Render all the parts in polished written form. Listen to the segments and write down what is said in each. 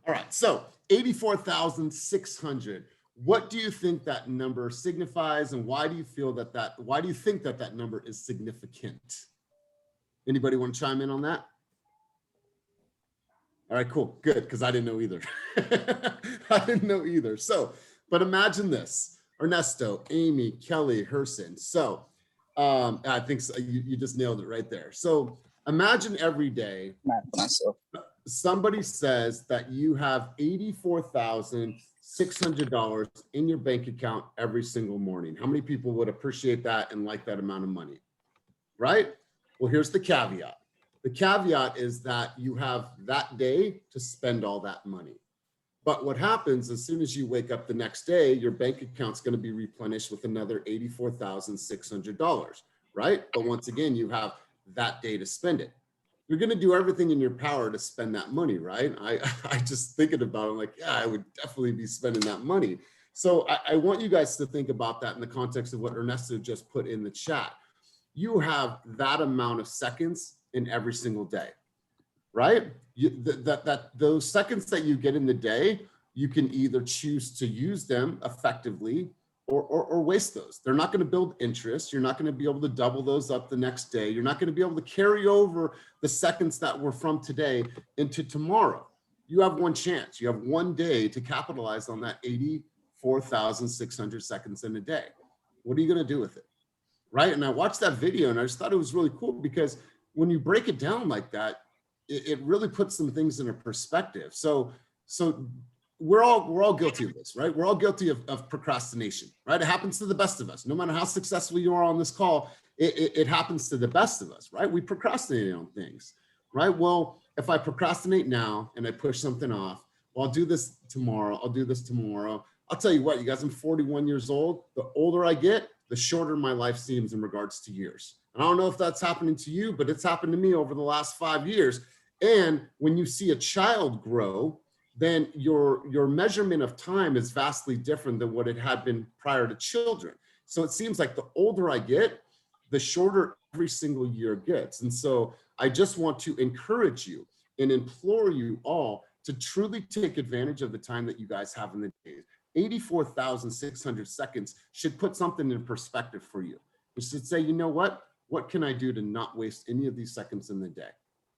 All right, so 84,600. What do you think that number signifies, and why do you feel why do you think that number is significant? Anybody want to chime in on that? All right, cool, good, because I didn't know either. I didn't know either. So, but imagine this: Ernesto, Amy, Kelly, Herson. So, I think so, you just nailed it right there. So, imagine every day somebody says that you have $84,600 in your bank account every single morning. How many people would appreciate that and like that amount of money? Right? Well, here's the caveat. The caveat is that you have that day to spend all that money. But what happens as soon as you wake up the next day, your bank account's going to be replenished with another $84,600, right? But once again, you have that day to spend it. You're going to do everything in your power to spend that money, right? I just thinking about it, I'm like, yeah, I would definitely be spending that money. So I want you guys to think about that in the context of what Ernesto just put in the chat. You have that amount of seconds in every single day, right? Those seconds that you get in the day, you can either choose to use them effectively or waste those. They're not going to build interest. You're not going to be able to double those up the next day. You're not going to be able to carry over the seconds that were from today into tomorrow. You have one chance. You have one day to capitalize on that 84,600 seconds in a day. What are you going to do with it? Right? And I watched that video and I just thought it was really cool because when you break it down like that, it really puts some things in a perspective. So we're all guilty of this, right? We're all guilty of procrastination, right? It happens to the best of us. No matter how successful you are on this call, it happens to the best of us, right? We procrastinate on things, right? Well, if I procrastinate now and I push something off, well, I'll do this tomorrow. I'll do this tomorrow. I'll tell you what, you guys, I'm 41 years old. The older I get, the shorter my life seems in regards to years. And I don't know if that's happening to you, but it's happened to me over the last 5 years. And when you see a child grow, then your measurement of time is vastly different than what it had been prior to children. So it seems like the older I get, the shorter every single year gets. And so I just want to encourage you and implore you all to truly take advantage of the time that you guys have in the day. 84,600 seconds should put something in perspective for you. You should say, you know what can I do to not waste any of these seconds in the day?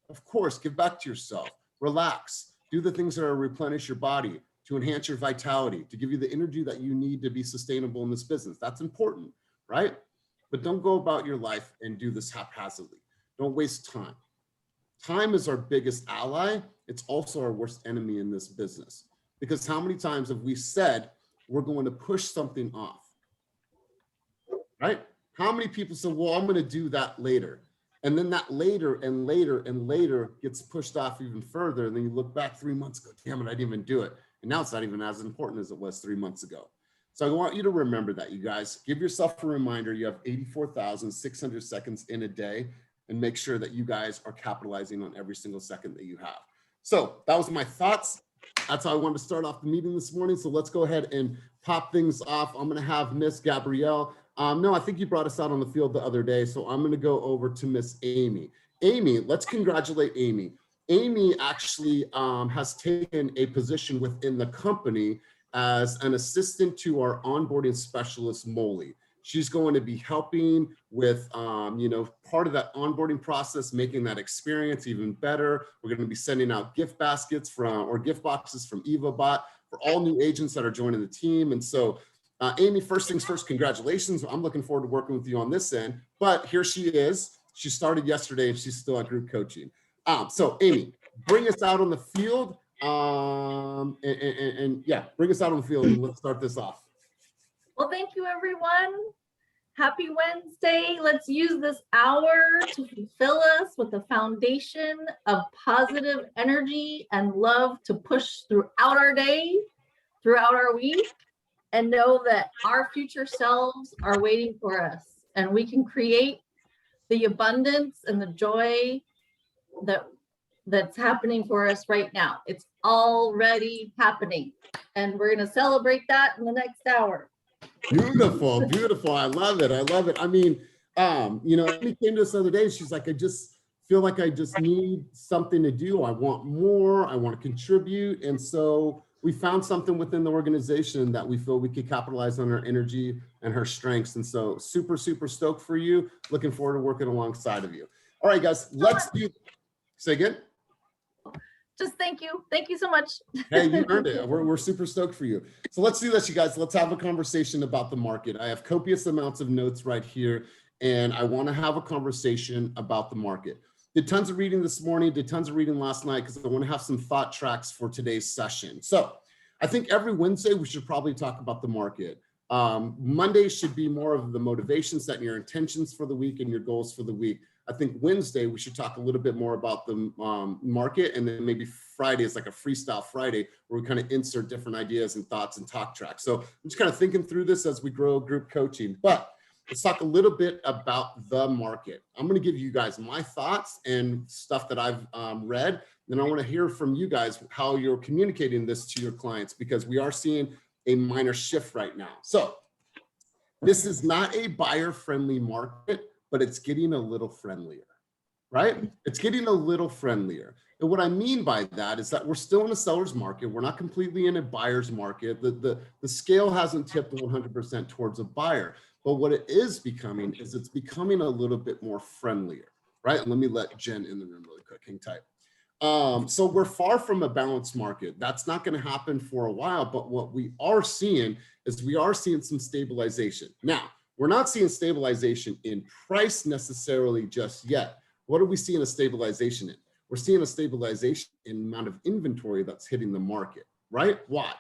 Of course, give back to yourself, relax, do the things that are replenish your body, to enhance your vitality, to give you the energy that you need to be sustainable in this business. That's important, right? But don't go about your life and do this haphazardly. Don't waste time. Time is our biggest ally. It's also our worst enemy in this business. Because how many times have we said we're going to push something off, right? How many people say, well, I'm going to do that later. And then that later and later and later gets pushed off even further. And then you look back 3 months ago, damn it, I didn't even do it. And now it's not even as important as it was 3 months ago. So I want you to remember that, you guys. Give yourself a reminder. You have 84,600 seconds in a day, and make sure that you guys are capitalizing on every single second that you have. So that was my thoughts. That's how I wanted to start off the meeting this morning. So let's go ahead and pop things off. I'm going to have Miss Gabrielle. No, I think you brought us out on the field the other day. So I'm going to go over to Miss Amy. Amy, let's congratulate Amy. Amy actually has taken a position within the company as an assistant to our onboarding specialist, Molly. She's going to be helping with, part of that onboarding process, making that experience even better. We're going to be sending out gift baskets or gift boxes from EvoBot for all new agents that are joining the team. And so, Amy, first things first, congratulations. I'm looking forward to working with you on this end. But here she is. She started yesterday and she's still at group coaching. So, Amy, bring us out on the field. Bring us out on the field and let's start this off. Well, thank you, everyone. Happy Wednesday. Let's use this hour to fulfill us with a foundation of positive energy and love to push throughout our day, throughout our week, and know that our future selves are waiting for us and we can create the abundance and the joy that's happening for us right now. It's already happening, and we're going to celebrate that in the next hour. Beautiful, beautiful. I love it. I love it. I mean, Amy came to us the other day. She's like, I just feel like I just need something to do. I want more, I want to contribute. And so we found something within the organization that we feel we could capitalize on her energy and her strengths. And so super, super stoked for you. Looking forward to working alongside of you. All right, guys, let's do, say again. Just thank you. Thank you so much. Hey, you earned it. We're super stoked for you. So let's do this, you guys. Let's have a conversation about the market. I have copious amounts of notes right here, and I want to have a conversation about the market. Did tons of reading this morning, did tons of reading last night, because I want to have some thought tracks for today's session. So I think every Wednesday we should probably talk about the market. Monday should be more of the motivation, setting your intentions for the week and your goals for the week. I think Wednesday we should talk a little bit more about the market, and then maybe Friday is like a freestyle Friday where we kind of insert different ideas and thoughts and talk tracks. So I'm just kind of thinking through this as we grow group coaching. But let's talk a little bit about the market. I'm going to give you guys my thoughts and stuff that I've read. Then I want to hear from you guys how you're communicating this to your clients, because we are seeing a minor shift right now. So this is not a buyer-friendly market, but it's getting a little friendlier, right? It's getting a little friendlier. And what I mean by that is that we're still in a seller's market. We're not completely in a buyer's market. The scale hasn't tipped 100% towards a buyer. But what it is becoming is it's becoming a little bit more friendlier, right? And let me let Jen in the room really quick, hang tight. So we're far from a balanced market. That's not going to happen for a while. But what we are seeing is we are seeing some stabilization. Now, we're not seeing stabilization in price necessarily just yet. What are we seeing a stabilization in? We're seeing a stabilization in the amount of inventory that's hitting the market, right? Why?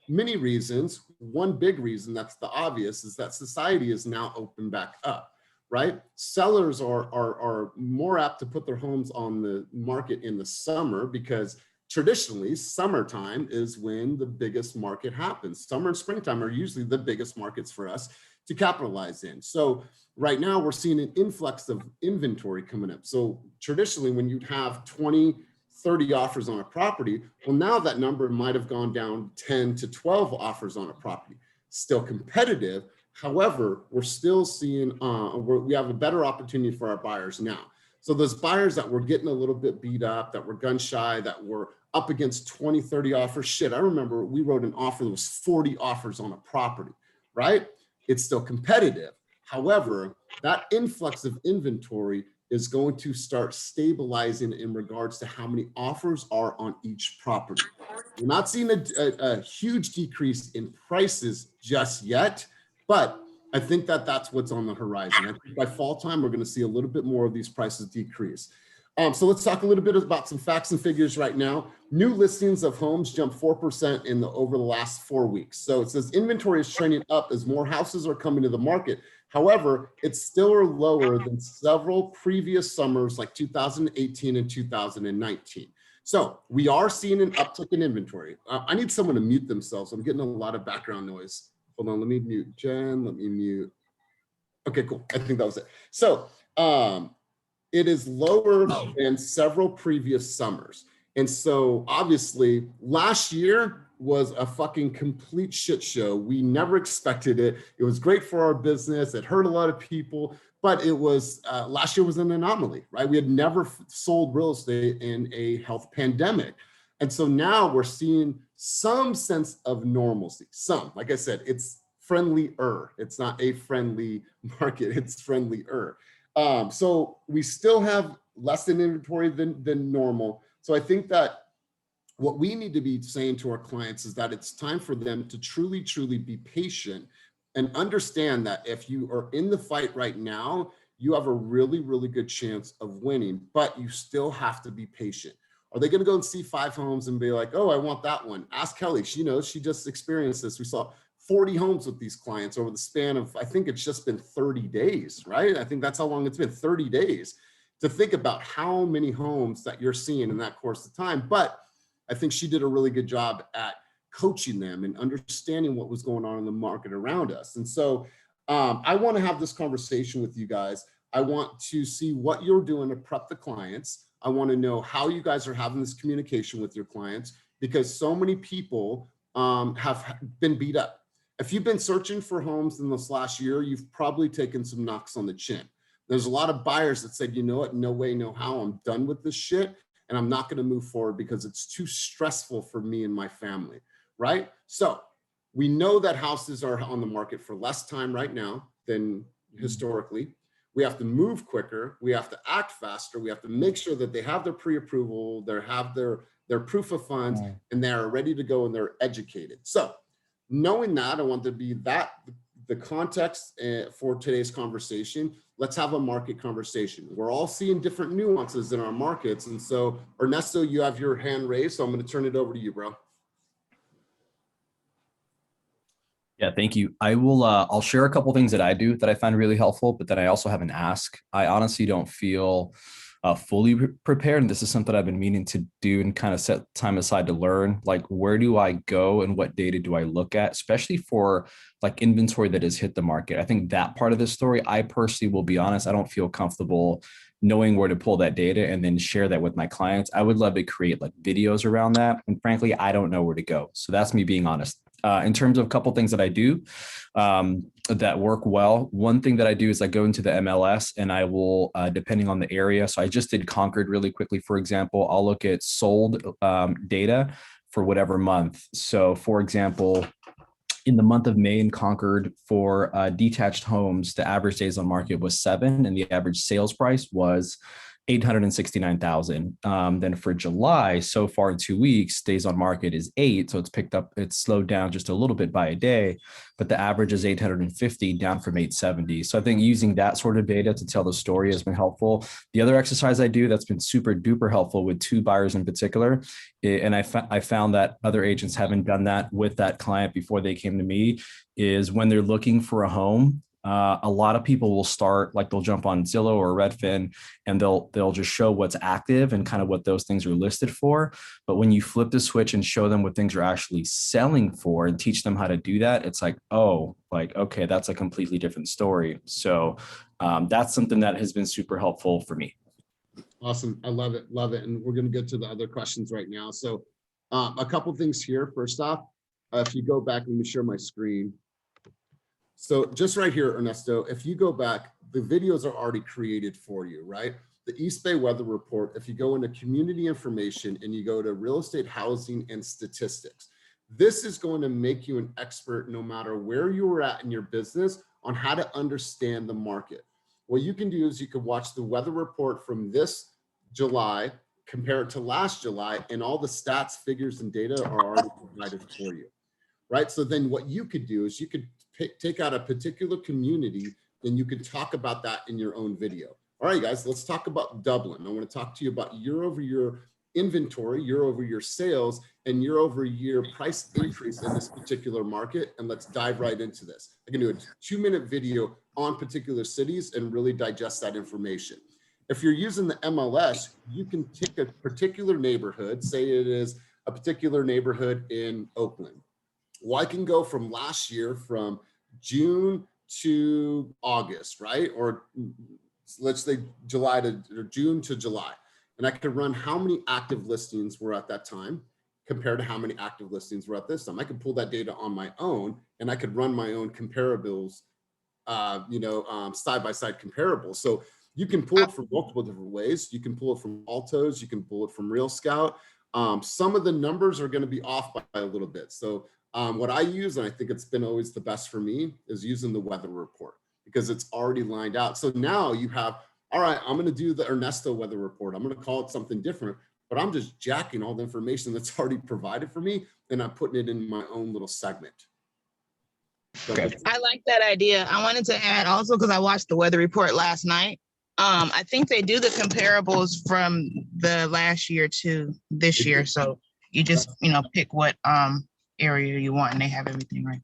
Many reasons. One big reason, that's the obvious, is that society is now open back up, right? Sellers are more apt to put their homes on the market in the summer, because traditionally summertime is when the biggest market happens. Summer and springtime are usually the biggest markets for us to capitalize in. So right now we're seeing an influx of inventory coming up. So traditionally when you'd have 20, 30 offers on a property, well, now that number might have gone down 10 to 12 offers on a property. Still competitive. However, we're still seeing, we have a better opportunity for our buyers now. So those buyers that were getting a little bit beat up, that were gun shy, that were up against 20, 30 offers. Shit, I remember we wrote an offer that was 40 offers on a property, right? It's still competitive. However, that influx of inventory is going to start stabilizing in regards to how many offers are on each property. We're not seeing a huge decrease in prices just yet, but I think that that's what's on the horizon. I think by fall time, we're going to see a little bit more of these prices decrease. So let's talk a little bit about some facts and figures right now. New listings of homes jumped 4% over the last 4 weeks. So it says inventory is trending up as more houses are coming to the market. However, it's still lower than several previous summers like 2018 and 2019. So we are seeing an uptick in inventory. I need someone to mute themselves. I'm getting a lot of background noise. Hold on, let me mute Jen, let me mute. Okay, cool, I think that was it. So it is lower than several previous summers. And so obviously last year was a fucking complete shit show. We never expected it. It was great for our business. It hurt a lot of people, but it was, last year was an anomaly, right? We had never sold real estate in a health pandemic. And so now we're seeing some sense of normalcy. Some, like I said, it's friendlier. It's not a friendly market, it's friendlier. So we still have less in inventory than normal. So I think that what we need to be saying to our clients is that it's time for them to truly, truly be patient and understand that if you are in the fight right now, you have a really, really good chance of winning, but you still have to be patient. Are they going to go and see 5 homes and be like, oh, I want that one? Ask Kelly. She knows, she just experienced this. We saw 40 homes with these clients over the span of, I think it's just been 30 days, right? I think that's how long it's been, 30 days, to think about how many homes that you're seeing in that course of time. But I think she did a really good job at coaching them and understanding what was going on in the market around us. And so I want to have this conversation with you guys. I want to see what you're doing to prep the clients. I want to know how you guys are having this communication with your clients, because so many people have been beat up. If you've been searching for homes in this last year, you've probably taken some knocks on the chin. There's a lot of buyers that said, you know what, no way, no how, I'm done with this shit. And I'm not going to move forward because it's too stressful for me and my family, right? So we know that houses are on the market for less time right now than historically. We have to move quicker. We have to act faster. We have to make sure that they have their pre-approval, they have their proof of funds, and they are ready to go and they're educated. So knowing that, I want to be that the context for today's conversation. Let's have a market conversation. We're all seeing different nuances in our markets. And so Ernesto, you have your hand raised, so I'm going to turn it over to you, bro. Yeah, thank you. I will, I'll share a couple things that I do that I find really helpful, but then I also have an ask. I honestly don't feel fully prepared. And this is something I've been meaning to do and kind of set time aside to learn, like, where do I go and what data do I look at, especially for like inventory that has hit the market. I think that part of the story, I personally will be honest, I don't feel comfortable knowing where to pull that data and then share that with my clients. I would love to create like videos around that. And frankly, I don't know where to go. So that's me being honest. In terms of a couple things that I do that work well, one thing that I do is I go into the MLS and I will, depending on the area. So I just did Concord really quickly, for example. I'll look at sold data for whatever month. So for example, in the month of May in Concord for detached homes, the average days on market was 7 and the average sales price was 869,000. Then for July, so far in 2 weeks, days on market is 8. So it's picked up, it's slowed down just a little bit by a day, but the average is 850, down from 870. So I think using that sort of data to tell the story has been helpful. The other exercise I do that's been super duper helpful with 2 buyers in particular, and I found that other agents haven't done that with that client before they came to me, is when they're looking for a home, a lot of people will start, like they'll jump on Zillow or Redfin and they'll just show what's active and kind of what those things are listed for. But when you flip the switch and show them what things are actually selling for and teach them how to do that, it's like, oh, like, okay, that's a completely different story. So that's something that has been super helpful for me. Awesome. I love it. Love it. And we're going to get to the other questions right now. So a couple things here. First off, if you go back, let me share my screen. So just right here, Ernesto, if you go back, the videos are already created for you, right? The East Bay Weather Report, if you go into community information and you go to real estate, housing, and statistics, this is going to make you an expert no matter where you are at in your business on how to understand the market. What you can do is you can watch the weather report from this July, compare it to last July, and all the stats, figures, and data are already provided for you, right? So then what you could do is you could take out a particular community, then you could talk about that in your own video. All right, guys, let's talk about Dublin. I want to talk to you about year over year inventory, year over year sales, and year over year price increase in this particular market. And let's dive right into this. I can do a 2-minute video on particular cities and really digest that information. If you're using the MLS, you can take a particular neighborhood, say it is a particular neighborhood in Oakland. Well, I can go from last year, from June to August, right? Or let's say July to or June to July. And I could run how many active listings were at that time compared to how many active listings were at this time. I could pull that data on my own and I could run my own comparables, side-by-side comparables. So you can pull it from multiple different ways. You can pull it from Altos, you can pull it from Real Scout. Some of the numbers are going to be off by a little bit. So what I use, and I think it's been always the best for me, is using the weather report because it's already lined out. So now you have, all right, I'm going to do the Ernesto weather report. I'm going to call it something different, but I'm just jacking all the information that's already provided for me and I'm putting it in my own little segment. Okay. I like that idea. I wanted to add also, because I watched the weather report last night. I think they do the comparables from the last year to this year. So you just, pick what area you want and they have everything right.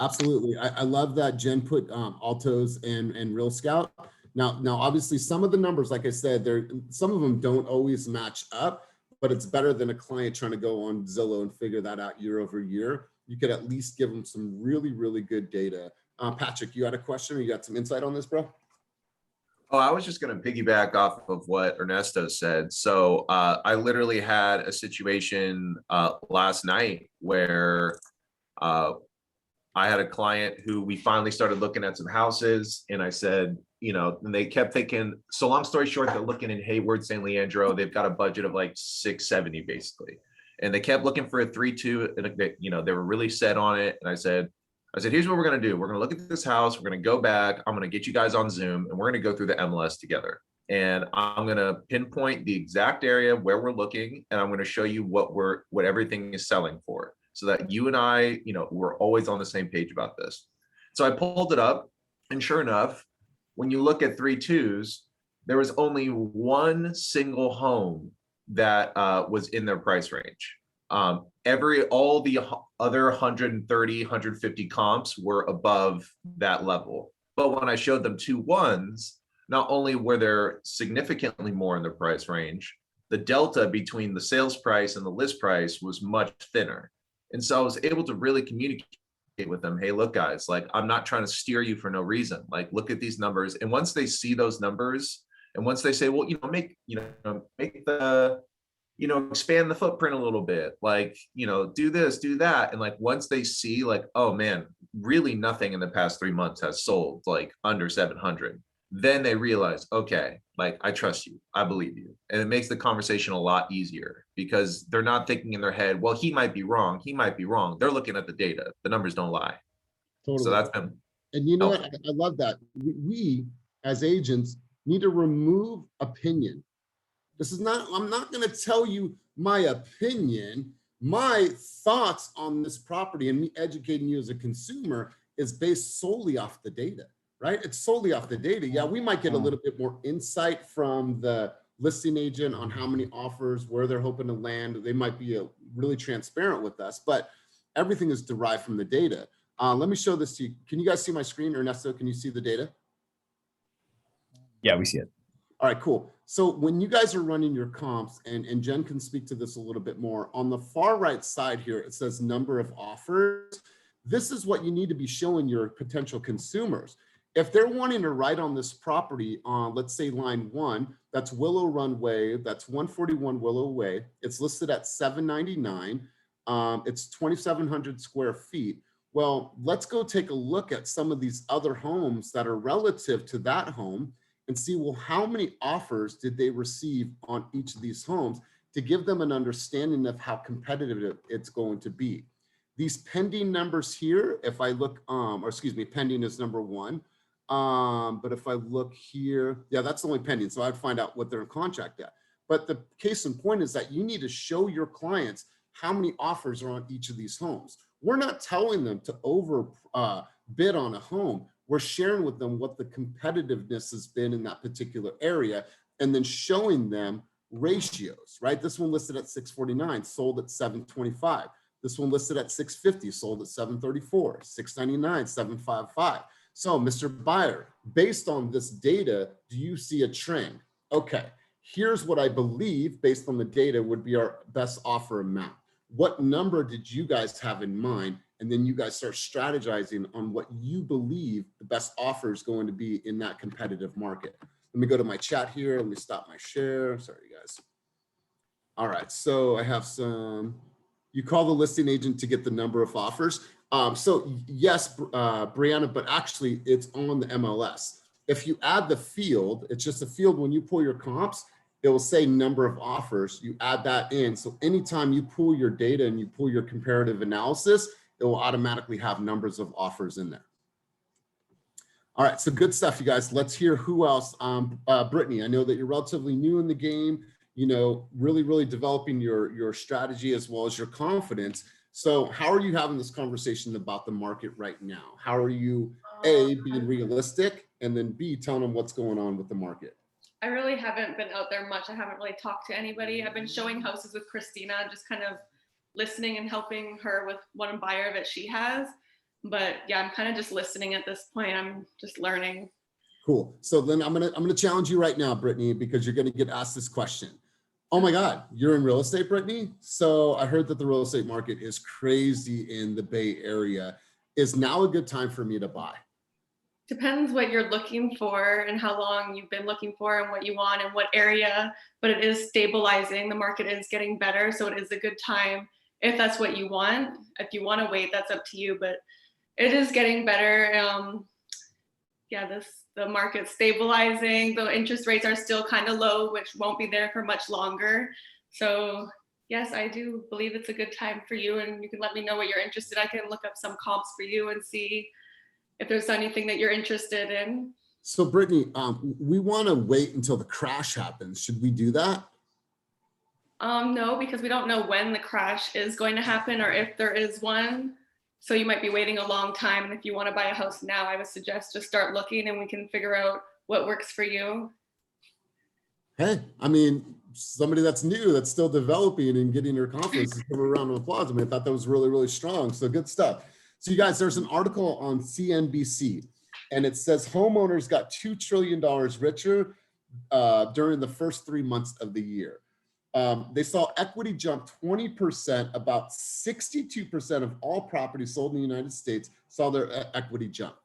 Absolutely. I love that Jen put Altos and Real Scout. Now, obviously some of the numbers, like I said, some of them don't always match up, but it's better than a client trying to go on Zillow and figure that out year over year. You could at least give them some really, really good data. Patrick, you had a question or you got some insight on this, bro? Oh, I was just going to piggyback off of what Ernesto said. So I literally had a situation last night where I had a client who we finally started looking at some houses and I said, and they kept thinking, so long story short, they're looking in Hayward, San Leandro, they've got a budget of like 670 basically. And they kept looking for a 3-2, and they were really set on it. And I said, here's what we're going to do. We're going to look at this house. We're going to go back. I'm going to get you guys on Zoom and we're going to go through the MLS together. And I'm going to pinpoint the exact area where we're looking. And I'm going to show you what everything is selling for, so that you and I, we're always on the same page about this. So I pulled it up, and sure enough, when you look at 3-2s, there was only one single home that was in their price range. All the other 130, 150 comps were above that level. But when I showed them 2 1s, not only were there significantly more in the price range, the delta between the sales price and the list price was much thinner. And so I was able to really communicate with them. Hey, look, guys, like, I'm not trying to steer you for no reason. Like, look at these numbers. And once they see those numbers, and once they say, well, make the, expand the footprint a little bit, like, do this, do that. And like, once they see like, oh man, really nothing in the past 3 months has sold like under 700, then they realize, okay, like, I trust you, I believe you. And it makes the conversation a lot easier, because they're not thinking in their head, well, he might be wrong. They're looking at the data. The numbers don't lie. Totally. So that's been, and you know what? I love that. We as agents need to remove opinion. I'm not going to tell you my opinion. My thoughts on this property and me educating you as a consumer is based solely off the data, right? It's solely off the data. Yeah, we might get a little bit more insight from the listing agent on how many offers, where they're hoping to land. They might be really transparent with us, but everything is derived from the data. Let me show this to you. Can you guys see my screen? Ernesto, can you see the data? Yeah, we see it. All right, cool. So when you guys are running your comps, and Jen can speak to this a little bit more, on the far right side here, it says number of offers. This is what you need to be showing your potential consumers. If they're wanting to write on this property on, let's say, line 1, that's Willow Run Way, that's 141 Willow Way. It's listed at $799. It's 2,700 square feet. Well, let's go take a look at some of these other homes that are relative to that home and see, well, how many offers did they receive on each of these homes, to give them an understanding of how competitive it's going to be. These pending numbers here, if I look, pending is number 1. But if I look here, yeah, that's the only pending. So I'd find out what they're in contract at. But the case in point is that you need to show your clients how many offers are on each of these homes. We're not telling them to over bid on a home. We're sharing with them what the competitiveness has been in that particular area, and then showing them ratios, right? This one listed at 649, sold at 725. This one listed at 650, sold at 734, 699, 755. So, Mr. Buyer, based on this data, do you see a trend? Okay, here's what I believe, based on the data, would be our best offer amount. What number did you guys have in mind? And then you guys start strategizing on what you believe the best offer is going to be in that competitive market. Let me go to my chat here. Let me stop my share. Sorry, guys. All right, so I have you call the listing agent to get the number of offers. So yes, Brianna, but actually it's on the MLS. If you add the field, it's just a field. When you pull your comps, it will say number of offers. You add that in. So anytime you pull your data and you pull your comparative analysis, it will automatically have numbers of offers in there. All right, so good stuff, you guys. Let's hear who else. Brittany, I know that you're relatively new in the game, really developing your strategy as well as your confidence. So how are you having this conversation about the market right now? How are you, A, being realistic, and then B, telling them what's going on with the market? I really haven't been out there much. I haven't really talked to anybody. I've been showing houses with Christina, just kind of listening and helping her with one buyer that she has. But yeah, I'm kind of just listening at this point. I'm just learning. Cool. So then I'm gonna challenge you right now, Brittany, because you're gonna get asked this question. Oh my God, you're in real estate, Brittany? So I heard that the real estate market is crazy in the Bay Area. Is now a good time for me to buy? Depends what you're looking for and how long you've been looking for and what you want and what area, but it is stabilizing. The market is getting better. So it is a good time if that's what you want. If you want to wait, that's up to you, but it is getting better. yeah, the market stabilizing. The interest rates are still kind of low, which won't be there for much longer. So yes, I do believe it's a good time for you, and you can let me know what you're interested. I can look up some comps for you and see if there's anything that you're interested in. So Brittany, we want to wait until the crash happens. Should we do that? No, because we don't know when the crash is going to happen or if there is one. So you might be waiting a long time. And if you want to buy a house now, I would suggest just start looking and we can figure out what works for you. Hey, I mean, somebody that's new, that's still developing and getting their confidence, give her a round of applause. I mean, I thought that was really, really strong. So good stuff. So you guys, there's an article on CNBC and it says homeowners got $2 trillion richer during the first 3 months of the year. They saw equity jump 20%. About 62% of all properties sold in the United States saw their equity jump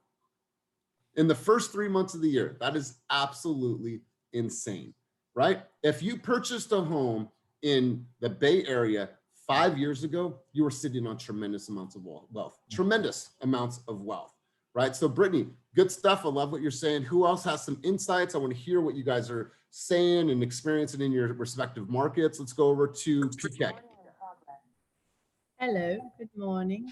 in the first 3 months of the year. That is absolutely insane, right? If you purchased a home in the Bay Area 5 years ago, you were sitting on tremendous amounts of wealth, right? So Brittany, good stuff. I love what you're saying. Who else has some insights? I want to hear what you guys are saying and experiencing in your respective markets. Let's go over to PK. Hello, good morning.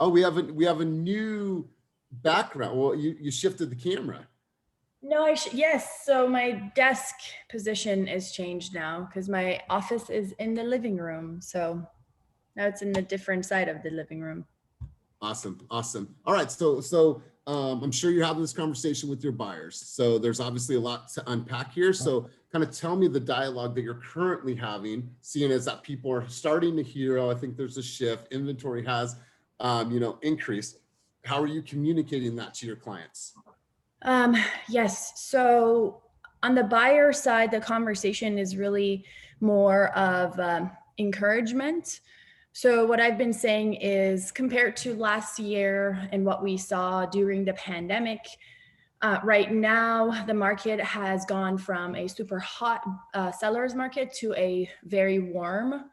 Oh, we have a new background. Well, you shifted the camera. No, yes, so my desk position is changed now because my office is in the living room. So now it's in the different side of the living room. Awesome. All right, so I'm sure you're having this conversation with your buyers. So there's obviously a lot to unpack here. So kind of tell me the dialogue that you're currently having, seeing as that people are starting to hear, oh, I think there's a shift, inventory has, increased. How are you communicating that to your clients? Yes, so on the buyer side, the conversation is really more of encouragement. So what I've been saying is compared to last year and what we saw during the pandemic, right now the market has gone from a super hot seller's market to a very warm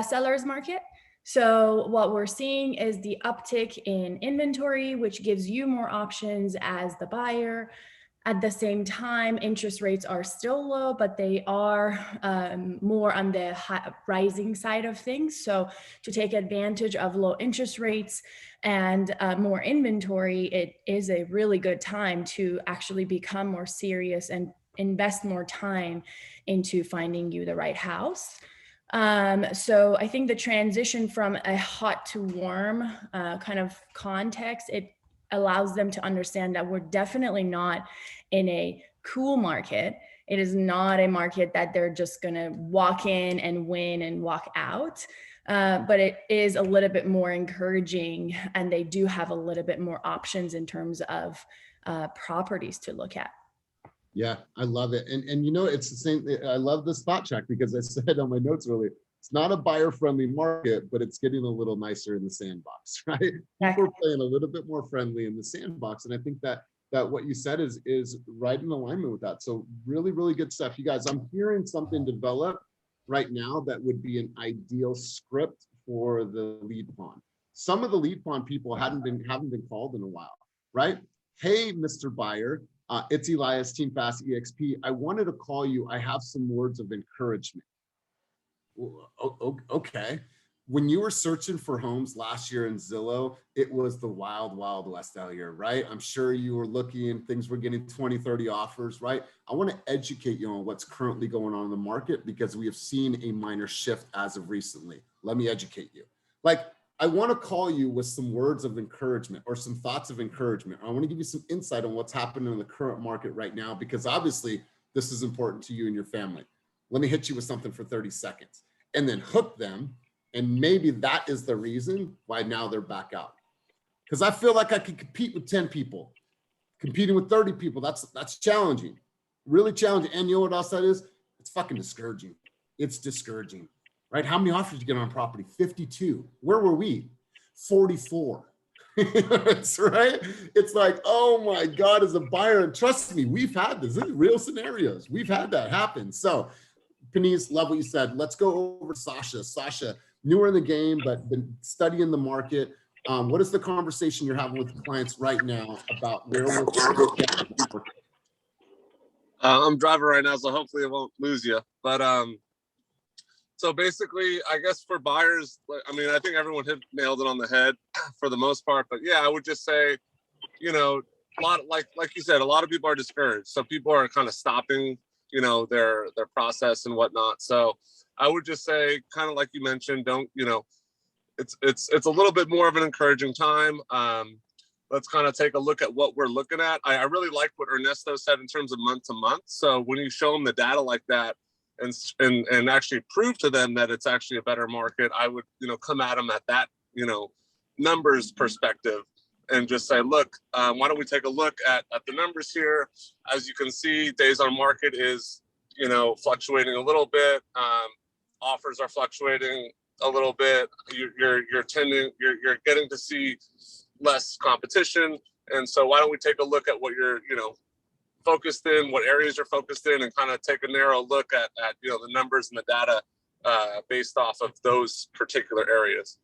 seller's market. So what we're seeing is the uptick in inventory, which gives you more options as the buyer. At the same time, interest rates are still low, but they are more on the rising side of things. So to take advantage of low interest rates and more inventory, it is a really good time to actually become more serious and invest more time into finding you the right house. So I think the transition from a hot to warm kind of context, it allows them to understand that we're definitely not in a cool market. It is not a market that they're just going to walk in and win and walk out. But it is a little bit more encouraging, and they do have a little bit more options in terms of properties to look at. Yeah, I love it. And it's the same. I love the spot check because I said on my notes earlier, it's not a buyer friendly market, but it's getting a little nicer in the sandbox, right? People are playing a little bit more friendly in the sandbox. And I think that what you said is right in alignment with that. So really, really good stuff. You guys, I'm hearing something develop right now that would be an ideal script for the lead pawn. Some of the lead pawn people haven't been called in a while, right? Hey, Mr. Buyer, it's Elias, Team Fast EXP. I wanted to call you. I have some words of encouragement. Okay. When you were searching for homes last year in Zillow, it was the wild, wild west out here, right? I'm sure you were looking, things were getting 20, 30 offers, right? I want to educate you on what's currently going on in the market because we have seen a minor shift as of recently. Let me educate you. Like, I want to call you with some words of encouragement or some thoughts of encouragement. I want to give you some insight on what's happening in the current market right now, because obviously this is important to you and your family. Let me hit you with something for 30 seconds and then hook them. And maybe that is the reason why now they're back out. Because I feel like I can compete with 10 people. Competing with 30 people, that's challenging, really challenging. And you know what else that is? It's fucking discouraging. It's discouraging, right? How many offers did you get on property? 52. Where were we? 44. That's right. It's like, oh my God, as a buyer, and trust me, we've had this. This is real scenarios. We've had that happen. So, Penise, love what you said. Let's go over to Sasha. Sasha, newer in the game, but been studying the market. What is the conversation you're having with clients right now about where we're I'm driving right now, so hopefully I won't lose you. But so basically, I guess for buyers, I mean, I think everyone nailed it on the head for the most part. But yeah, I would just say, you know, a lot like you said, a lot of people are discouraged. So people are kind of stopping, you know, their process and whatnot. So I would just say, kind of like you mentioned, don't, you know, it's a little bit more of an encouraging time. Let's kind of take a look at what we're looking at. I really like what Ernesto said in terms of month to month. So when you show them the data like that and actually prove to them that it's actually a better market, I would, you know, come at them at that, you know, numbers perspective and just say, look, why don't we take a look at the numbers here? As you can see, days on market is, you know, fluctuating a little bit. Offers are fluctuating a little bit. You're getting to see less competition. And so why don't we take a look at what you're, you know, focused in, what areas you're focused in, and kind of take a narrow look at you know, the numbers and the data based off of those particular areas.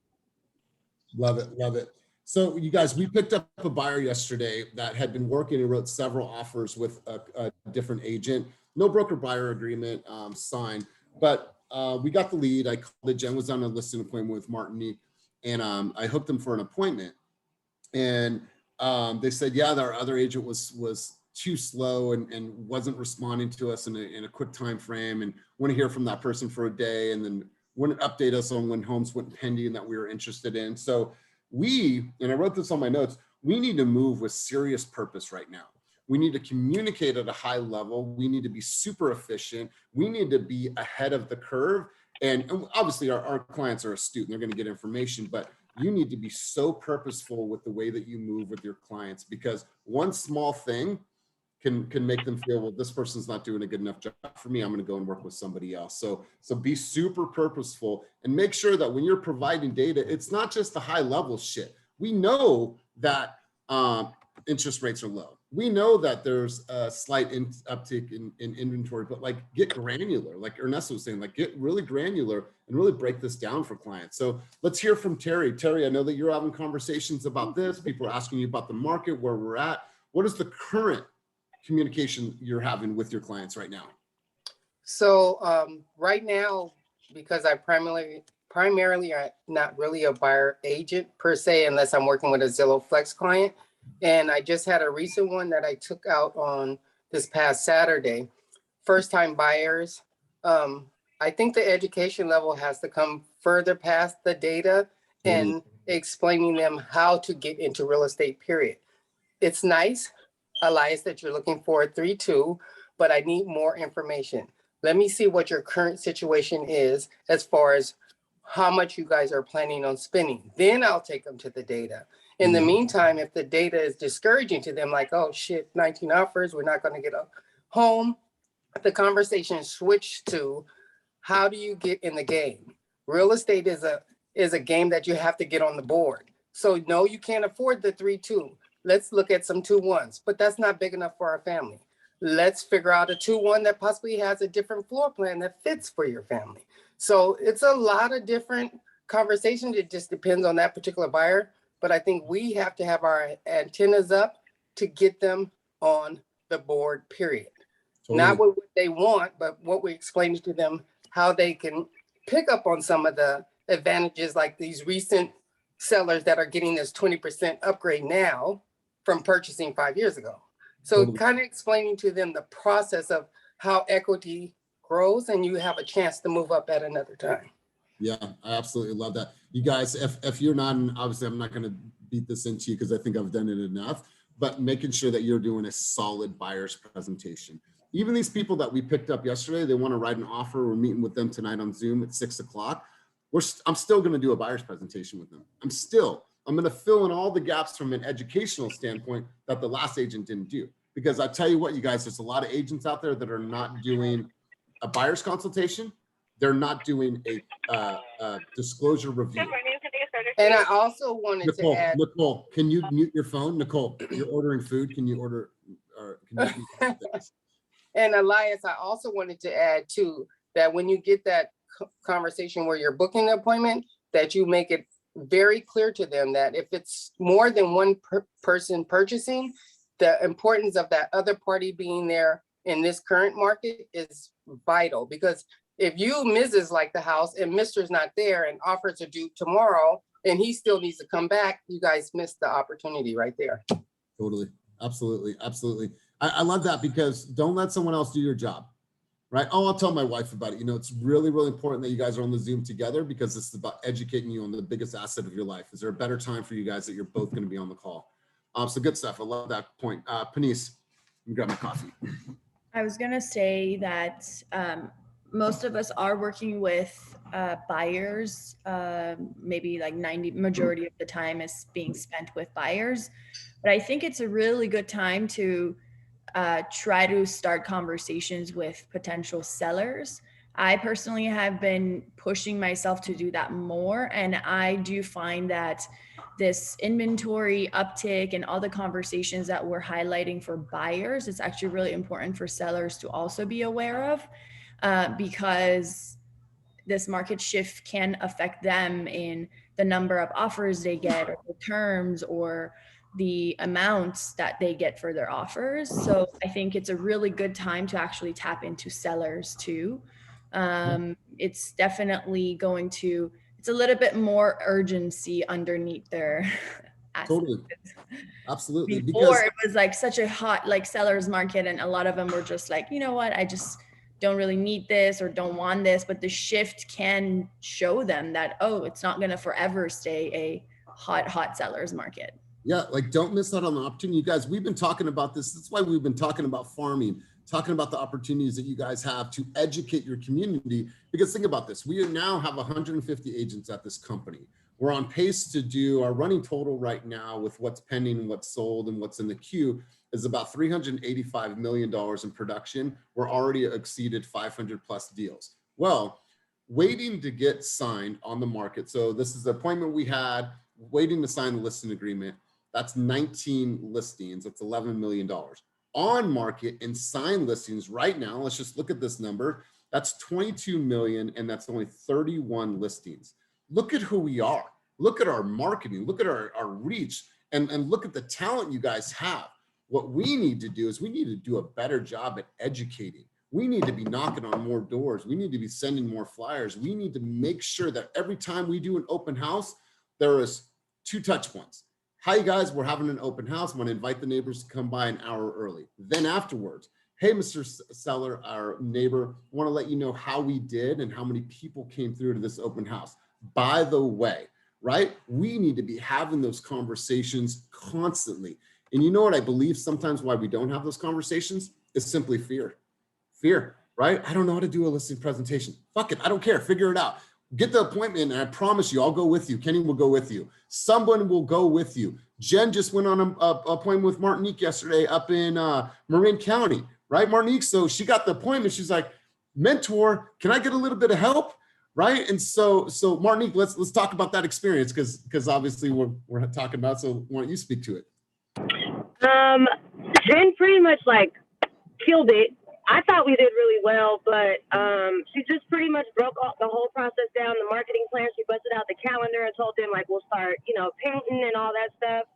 Love it, love it. So you guys, we picked up a buyer yesterday that had been working and wrote several offers with a different agent. No broker buyer agreement signed, but we got the lead. I called it. Jen was on a listing appointment with Martinique, and I hooked them for an appointment. And they said, yeah, our other agent was too slow and wasn't responding to us in a quick time frame, and want to hear from that person for a day, and then wouldn't update us on when homes went pending that we were interested in. So and I wrote this on my notes, we need to move with serious purpose right now. We need to communicate at a high level. We need to be super efficient. We need to be ahead of the curve. And obviously our clients are astute and they're going to get information, but you need to be so purposeful with the way that you move with your clients, because one small thing can make them feel, well, this person's not doing a good enough job for me. I'm going to go and work with somebody else. So be super purposeful and make sure that when you're providing data, it's not just the high level shit. We know that interest rates are low. We know that there's a slight uptick in inventory, but like, get granular, like Ernesto was saying, like, get really granular and really break this down for clients. So let's hear from Terry. Terry, I know that you're having conversations about this. People are asking you about the market, where we're at. What is the current communication you're having with your clients right now? So right now, because I primarily are not really a buyer agent per se, unless I'm working with a Zillow Flex client. And I just had a recent one that I took out on this past Saturday. First time buyers. I think the education level has to come further past the data and explaining them how to get into real estate, period. It's nice, Elias, that you're looking for a 3-2, but I need more information. Let me see what your current situation is as far as how much you guys are planning on spending. Then I'll take them to the data. In the meantime, if the data is discouraging to them, like, oh shit, 19 offers, we're not going to get a home, the conversation switched to, how do you get in the game? Real estate is a game that you have to get on the board. So no, you can't afford the 3-2. Let's look at some 2-1s, but that's not big enough for our family. Let's figure out a 2-1 that possibly has a different floor plan that fits for your family. So it's a lot of different conversations. It just depends on that particular buyer. But I think we have to have our antennas up to get them on the board, period. Totally. Not what they want, but what we explain to them, how they can pick up on some of the advantages, like these recent sellers that are getting this 20% upgrade now from purchasing 5 years ago. So totally. Kind of explaining to them the process of how equity grows and you have a chance to move up at another time. Yeah, I absolutely love that. You guys, if you're not, obviously I'm not going to beat this into you because I think I've done it enough, but making sure that you're doing a solid buyer's presentation. Even these people that we picked up yesterday, they want to write an offer. We're meeting with them tonight on Zoom at 6 o'clock. I'm still going to do a buyer's presentation with them. I'm going to fill in all the gaps from an educational standpoint that the last agent didn't do. Because I tell you what, you guys, there's a lot of agents out there that are not doing a buyer's consultation. They're not doing a disclosure review. And I also wanted to add. Nicole, can you mute your phone? Nicole, you're ordering food. Can you order? Or can you And Elias, I also wanted to add too, that when you get that conversation where you're booking an appointment, that you make it very clear to them that if it's more than one person purchasing, the importance of that other party being there in this current market is vital. Because if you Mrs. like the house and Mr.'s not there and offers are due tomorrow and he still needs to come back, you guys missed the opportunity right there. Totally. Absolutely. Absolutely. I love that, because don't let someone else do your job. Right. Oh, I'll tell my wife about it. You know, it's really, really important that you guys are on the Zoom together, because this is about educating you on the biggest asset of your life. Is there a better time for you guys that you're both going to be on the call? So good stuff. I love that point. Panisse, let me grab my coffee. I was going to say that most of us are working with buyers. Maybe like majority of the time is being spent with buyers. But I think it's a really good time to try to start conversations with potential sellers. I personally have been pushing myself to do that more. And I do find that this inventory uptick and all the conversations that we're highlighting for buyers, it's actually really important for sellers to also be aware of, because this market shift can affect them in the number of offers they get, or the terms, or the amounts that they get for their offers. So I think it's a really good time to actually tap into sellers too. It's definitely going to, it's a little bit more urgency underneath their Totally. Absolutely. Before it was like such a hot like sellers market, and a lot of them were just like, you know what, I just don't really need this or don't want this. But the shift can show them that, oh, it's not going to forever stay a hot sellers market. Yeah, like don't miss out on the opportunity. You guys, we've been talking about this. That's why we've been talking about farming, talking about the opportunities that you guys have to educate your community. Because think about this, we now have 150 agents at this company. We're on pace to do our running total right now with what's pending and what's sold and what's in the queue is about $385 million in production. We're already exceeded 500 plus deals. Well, waiting to get signed on the market. So this is the appointment we had, waiting to sign the listing agreement. That's 19 listings. That's $11 million. On market and signed listings right now, let's just look at this number. That's 22 million, and that's only 31 listings. Look at who we are. Look at our marketing. Look at our reach, and look at the talent you guys have. What we need to do is we need to do a better job at educating. We need to be knocking on more doors. We need to be sending more flyers. We need to make sure that every time we do an open house, there is 2 touch points. Hi guys, we're having an open house. I'm going to invite the neighbors to come by an hour early. Then afterwards, hey, Mr. Seller, our neighbor, I want to let you know how we did and how many people came through to this open house. By the way, right? We need to be having those conversations constantly. And you know what I believe sometimes why we don't have those conversations is simply fear. Fear, right? I don't know how to do a listing presentation. Fuck it, I don't care. Figure it out. Get the appointment, and I promise you, I'll go with you. Kenny will go with you. Someone will go with you. Jen just went on an appointment with Martinique yesterday up in Marin County, right? Martinique, so she got the appointment. She's like, mentor, can I get a little bit of help? Right? And so Martinique, let's talk about that experience, because obviously we're talking about, so why don't you speak to it? Jen pretty much like killed it. I thought we did really well, but she just pretty much broke off the whole process down, the marketing plan. She busted out the calendar and told them like, we'll start, painting and all that stuff.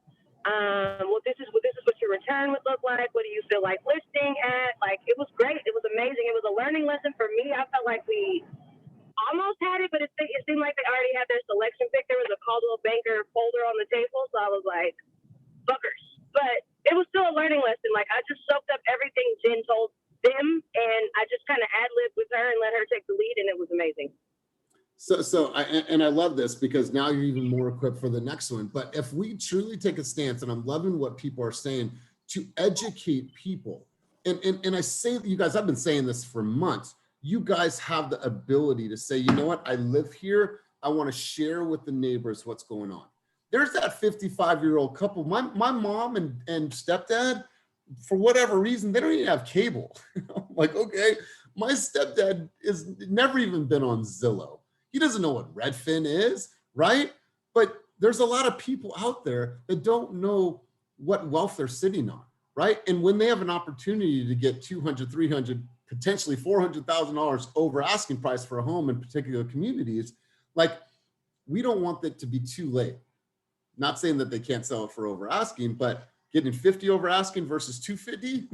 Well, this is what your return would look like. What do you feel like listing at? Like, it was great. It was amazing. It was a learning lesson for me. I felt like we almost had it, but it seemed like they already had their selection pick. There was a Caldwell Banker folder on the table, so I was like, fuckers. But it was still a learning lesson. Like, I just soaked up everything Jen told them, and I just kind of ad-libbed with her and let her take the lead, and it was amazing. So I love this, because now you're even more equipped for the next one. But if we truly take a stance, and I'm loving what people are saying, to educate people, and I say, you guys, I've been saying this for months, you guys have the ability to say, you know what, I live here, I want to share with the neighbors what's going on. There's that 55-year-old couple, my mom and stepdad, for whatever reason, they don't even have cable. I'm like, okay, my stepdad is never even been on Zillow. He doesn't know what Redfin is, right? But there's a lot of people out there that don't know what wealth they're sitting on, right? And when they have an opportunity to get $200,000, $300,000, potentially $400,000 over asking price for a home in particular communities, like, we don't want that to be too late. Not saying that they can't sell it for over asking, but getting 50 over asking versus 250,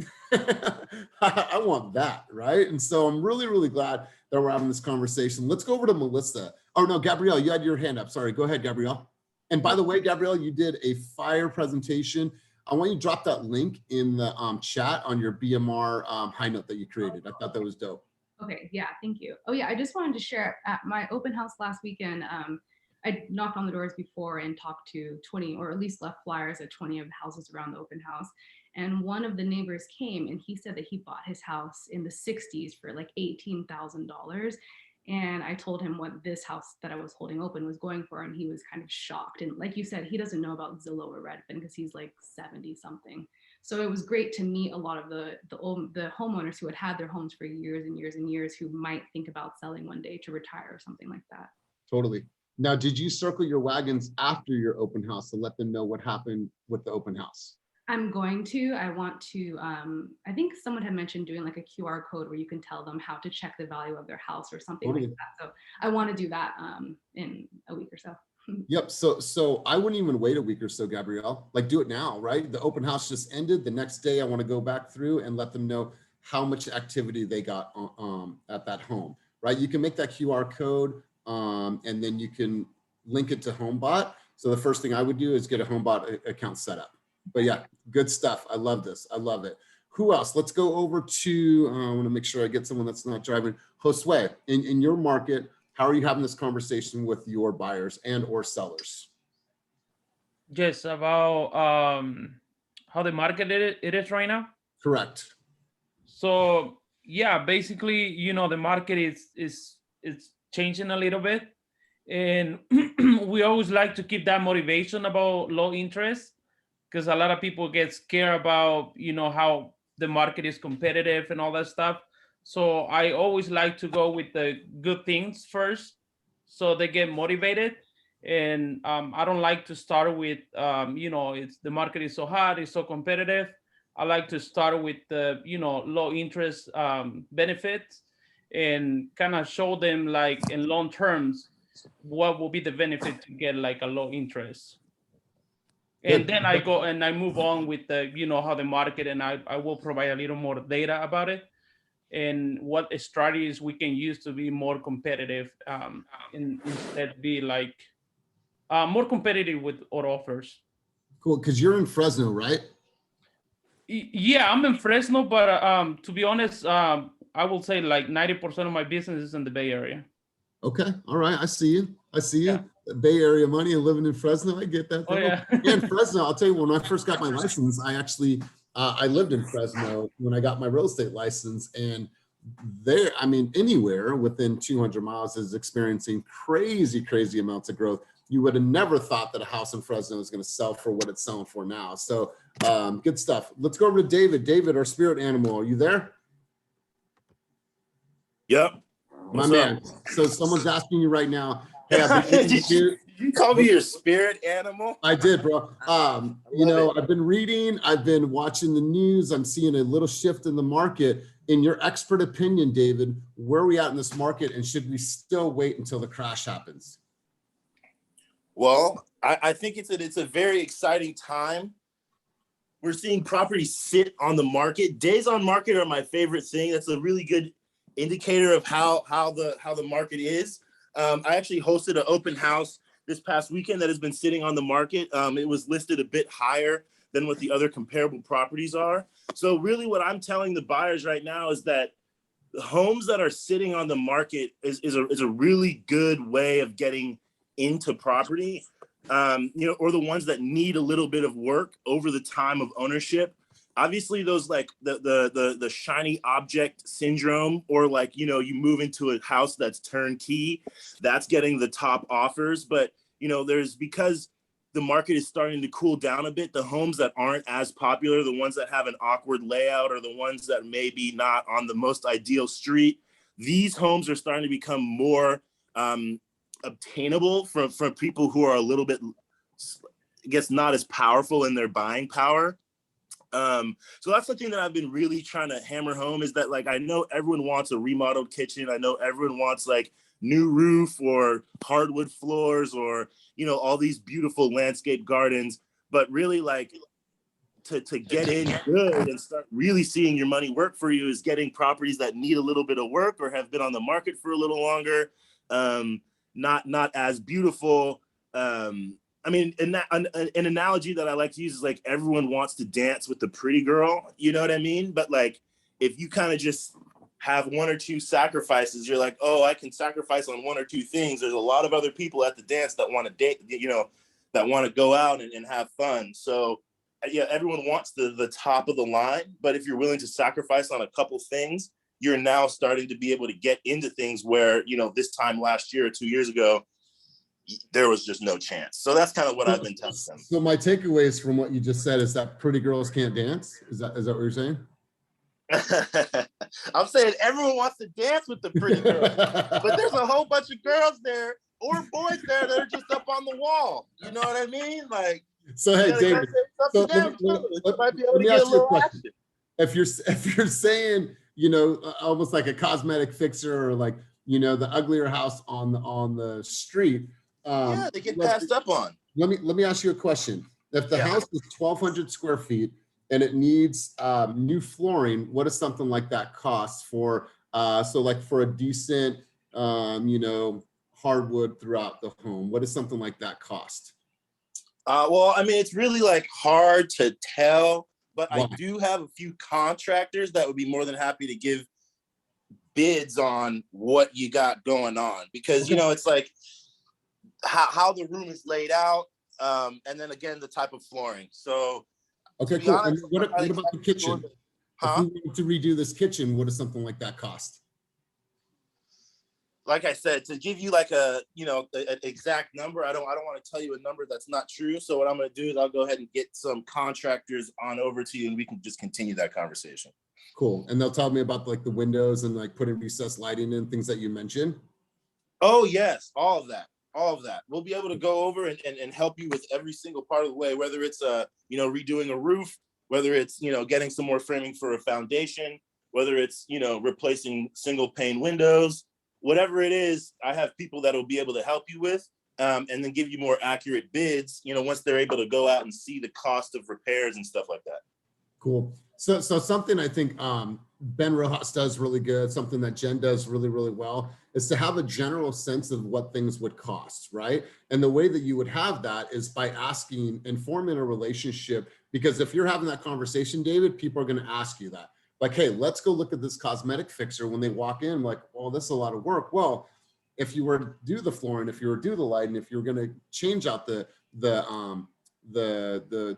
I want that, right? And so I'm really, really glad that we're having this conversation. Let's go over to Melissa. Oh no, Gabrielle, you had your hand up. Sorry, go ahead, Gabrielle. And by the way, Gabrielle, you did a fire presentation. I want you to drop that link in the chat on your BMR high note that you created. I thought that was dope. Okay, yeah, thank you. Oh yeah, I just wanted to share at my open house last weekend. I knocked on the doors before and talked to 20, or at least left flyers at 20 of the houses around the open house. And one of the neighbors came and he said that he bought his house in the 60s for like $18,000. And I told him what this house that I was holding open was going for, and he was kind of shocked. And like you said, he doesn't know about Zillow or Redfin because he's like 70 something. So it was great to meet a lot of the homeowners who had had their homes for years and years and years, who might think about selling one day to retire or something like that. Totally. Now, did you circle your wagons after your open house to let them know what happened with the open house? I'm going to. I want to, I think someone had mentioned doing like a QR code where you can tell them how to check the value of their house or something like that. So I want to do that in a week or so. Yep. So I wouldn't even wait a week or so, Gabrielle. Like, do it now, right? The open house just ended. The next day, I want to go back through and let them know how much activity they got at that home, right? You can make that QR code and then you can link it to HomeBot. So the first thing I would do is get a HomeBot account set up. But yeah, good stuff. I love this. I love it. Who else? Let's go over to, I want to make sure I get someone that's not driving. Josue, in your market, how are you having this conversation with your buyers and or sellers? Yes, about how the market it is right now. Correct. So yeah, basically, you know, the market is changing a little bit, and we always like to keep that motivation about low interest, because a lot of people get scared about, you know, how the market is competitive and all that stuff. So I always like to go with the good things first, so they get motivated. And I don't like to start with, you know, the market is so hot, it's so competitive. I like to start with the, you know, low interest benefits, and kind of show them like in long terms what will be the benefit to get like a low interest. And then I go and I move on with the, you know, how the market, and I will provide a little more data about it and what strategies we can use to be more competitive, and instead be like more competitive with our offers. Cool, because you're in Fresno, right? Yeah, I'm in Fresno, but to be honest, I will say like 90% of my business is in the Bay Area. Okay, all right, I see you. I see you. Yeah. Bay Area money and living in Fresno, I get that. Oh, yeah. In Fresno, I'll tell you, when I first got my license, I actually, I lived in Fresno when I got my real estate license, and there, I mean, anywhere within 200 miles is experiencing crazy, crazy amounts of growth. You would have never thought that a house in Fresno is going to sell for what it's selling for now. So good stuff. Let's go over to David. David, our spirit animal, are you there? Yep. My man. So someone's asking you right now, hey, I've been did you call me your spirit animal? I did, bro. You know, I've been reading, I've been watching the news. I'm seeing a little shift in the market. In your expert opinion, David, where are we at in this market, and should we still wait until the crash happens? Well, I think it's a very exciting time. We're seeing properties sit on the market. Days on market are my favorite thing. That's a really good indicator of how the market is. I actually hosted an open house this past weekend that has been sitting on the market. It was listed a bit higher than what the other comparable properties are. So really what I'm telling the buyers right now is that the homes that are sitting on the market is a really good way of getting into property, you know, or the ones that need a little bit of work over the time of ownership. Obviously those like the shiny object syndrome, or like, you know, you move into a house that's turnkey, that's getting the top offers. But, you know, because the market is starting to cool down a bit, the homes that aren't as popular, the ones that have an awkward layout, or the ones that maybe not on the most ideal street, these homes are starting to become more obtainable from people who are a little bit, I guess, not as powerful in their buying power. So that's the thing that I've been really trying to hammer home, is that, like, I know everyone wants a remodeled kitchen. I know everyone wants like new roof or hardwood floors or, you know, all these beautiful landscape gardens, but really like to get in good and start really seeing your money work for you is getting properties that need a little bit of work or have been on the market for a little longer, not as beautiful. I mean, an analogy that I like to use is like everyone wants to dance with the pretty girl, you know what I mean? But like, if you kind of just have one or two sacrifices, you're like, oh, I can sacrifice on one or two things. There's a lot of other people at the dance that want to date, you know, that want to go out and have fun. So yeah, everyone wants the top of the line, but if you're willing to sacrifice on a couple things, you're now starting to be able to get into things where, you know, this time last year or 2 years ago, there was just no chance. So that's kind of what I've been telling them. So my takeaways from what you just said is that pretty girls can't dance. Is that what you're saying? I'm saying everyone wants to dance with the pretty girl, but there's a whole bunch of girls there or boys there that are just up on the wall. You know what I mean? Like, so hey, David, so let me ask you a question. If you're saying, you know, almost like a cosmetic fixer or like, you know, the uglier house on the street, yeah, they get passed up on. Let me ask you a question. If the house is 1,200 square feet and it needs new flooring, what does something like that cost for? So like for a decent, you know, hardwood throughout the home, what does something like that cost? Well, I mean, it's really like hard to tell, but Why? I do have a few contractors that would be more than happy to give bids on what you got going on, because, you know, it's like how the room is laid out. And then again, the type of flooring. So, okay, cool. Honest, And what about the kitchen? Huh? If we wanted to redo this kitchen, what does something like that cost? Like I said, to give you like a, you know, an exact number, I don't want to tell you a number that's not true. So what I'm going to do is I'll go ahead and get some contractors on over to you and we can just continue that conversation. Cool. And they'll tell me about like the windows and like putting recessed lighting in, things that you mentioned. Oh yes, all of that. We'll be able to go over and help you with every single part of the way, whether it's you know, redoing a roof, whether it's, you know, getting some more framing for a foundation, whether it's, you know, replacing single pane windows, whatever it is. I have people that will be able to help you with, and then give you more accurate bids, you know, once they're able to go out and see the cost of repairs and stuff like that. Cool. So something I think Ben Rojas does really good, something that Jen does really, really well, is to have a general sense of what things would cost, right? And the way that you would have that is by asking and forming a relationship, because if you're having that conversation, David, people are going to ask you that. Like, hey, let's go look at this cosmetic fixer. When they walk in, like, well, this is a lot of work. Well, if you were to do the flooring, if you were to do the lighting, if you're going to change out the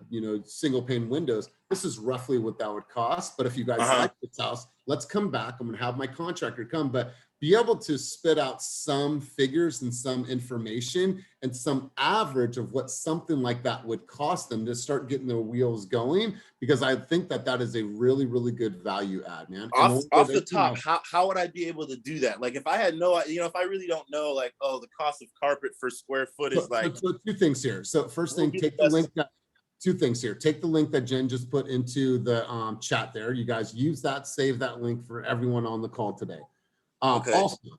you know, single pane windows, this is roughly what that would cost. But if you guys like this house, let's come back. I'm going to have my contractor come, but be able to spit out some figures and some information and some average of what something like that would cost them to start getting their wheels going, because I think that that is a really, really good value add, man. Off the top, how would I be able to do that? Like if I had no, you know, if I really don't know, like, oh, the cost of carpet for square foot is like. So two things here. So first thing, take the link that, two things here. Take the link that Jen just put into the chat there. You guys use that, save that link for everyone on the call today. Okay. Also,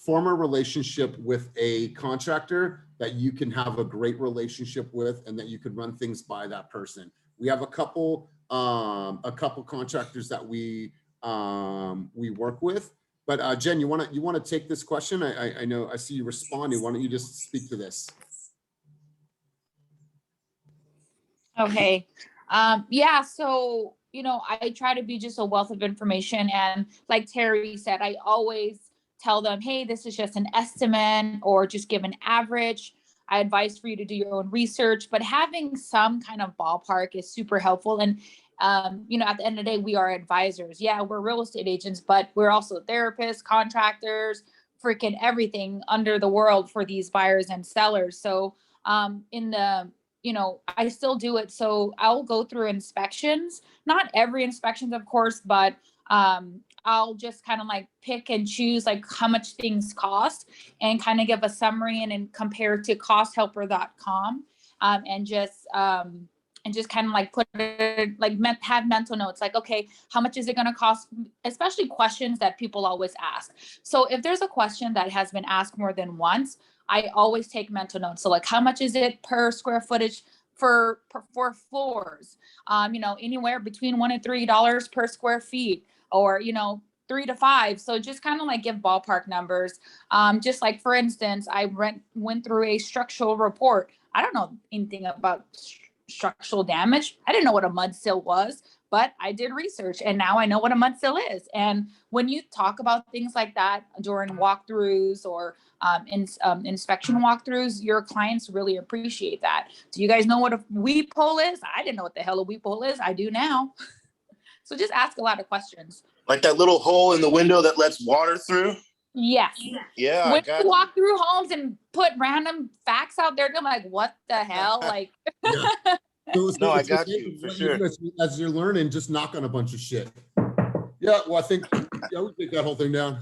form a relationship with a contractor that you can have a great relationship with and that you could run things by that person. We have a couple contractors that we work with, but Jen, you want to take this question? I know I see you responding. Why don't you just speak to this? Okay. Yeah, so, you know, I try to be just a wealth of information. And like Terry said, I always tell them, hey, this is just an estimate or just give an average. I advise for you to do your own research, but having some kind of ballpark is super helpful. And, you know, at the end of the day, we are advisors. Yeah, we're real estate agents, but we're also therapists, contractors, freaking everything under the world for these buyers and sellers. So you know, I still do it. So I'll go through inspections, not every inspection, of course, but I'll just kind of like pick and choose like how much things cost and kind of give a summary and compare to costhelper.com and and just kind of like put it like have mental notes like, okay, how much is it going to cost? Especially questions that people always ask. So if there's a question that has been asked more than once, I always take mental notes. So like, how much is it per square footage for floors? Anywhere between $1 and $3 per square feet, or, $3 to $5. So just kind of like give ballpark numbers. Just like, for instance, I went through a structural report. I don't know anything about structural damage. I didn't know what a mud sill was, but I did research and now I know what a mud sill is. And when you talk about things like that during walkthroughs or inspection walkthroughs, your clients really appreciate that. Do you guys know what a weep hole is? I didn't know what the hell a weep hole is. I do now. So just ask a lot of questions. Like that little hole in the window that lets water through? Yes. Yeah. When you walk through homes and put random facts out there, I'm like, what the hell? Like, No, I got you for sure. As you're learning, just knock on a bunch of shit. Yeah, well, I think we take that whole thing down.